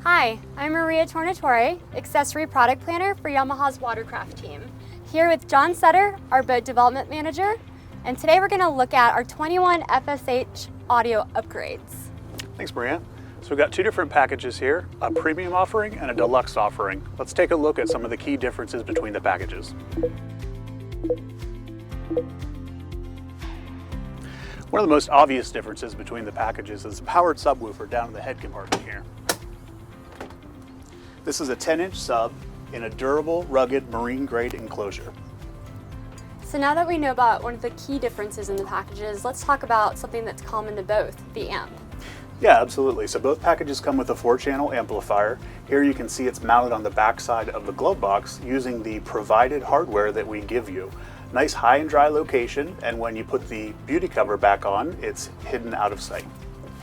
Hi, I'm Maria Tornatore, Accessory Product Planner for Yamaha's Watercraft team. Here with John Sutter, our Boat Development Manager, and today we're going to look at our 21 FSH audio upgrades. Thanks, Maria. So we've got two different packages here, a premium offering and a deluxe offering. Let's take a look at some of the key differences between the packages. One of the most obvious differences between the packages is the powered subwoofer down in the head compartment here. This is a 10-inch sub in a durable, rugged, marine-grade enclosure. So now that we know about one of the key differences in the packages, let's talk about something that's common to both, the amp. Yeah, absolutely. So both packages come with a 4-channel amplifier. Here you can see it's mounted on the back side of the glove box using the provided hardware that we give you. Nice high and dry location, and when you put the beauty cover back on, it's hidden out of sight.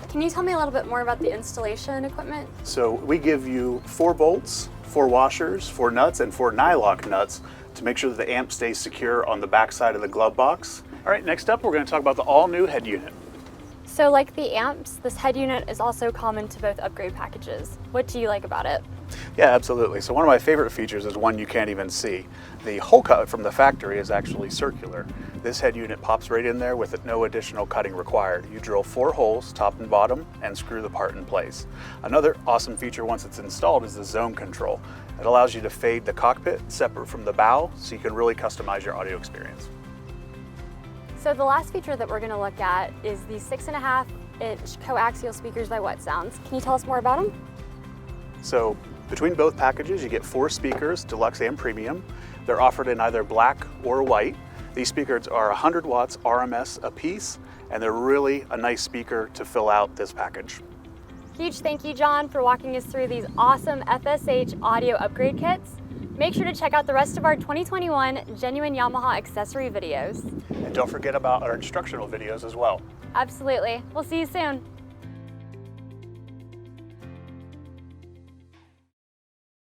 Can you tell me a little bit more about the installation equipment? So we give you 4 bolts, 4 washers, 4 nuts, and 4 nylock nuts to make sure that the amp stays secure on the back side of the glove box. All right, next up we're going to talk about the all-new head unit. So like the amps, this head unit is also common to both upgrade packages. What do you like about it? Yeah, absolutely. So one of my favorite features is one you can't even see. The hole cut from the factory is actually circular. This head unit pops right in there with no additional cutting required. You drill 4 holes, top and bottom, and screw the part in place. Another awesome feature once it's installed is the zone control. It allows you to fade the cockpit separate from the bow, so you can really customize your audio experience. So the last feature that we're going to look at is the 6.5-inch coaxial speakers by Wetsounds. Can you tell us more about them? So between both packages you get 4 speakers, deluxe and premium. They're offered in either black or white. These speakers are 100 watts RMS a piece, and they're really a nice speaker to fill out this package. Huge thank you, John, for walking us through these awesome FSH audio upgrade kits. Make sure to check out the rest of our 2021 Genuine Yamaha accessory videos. And don't forget about our instructional videos as well. Absolutely. We'll see you soon.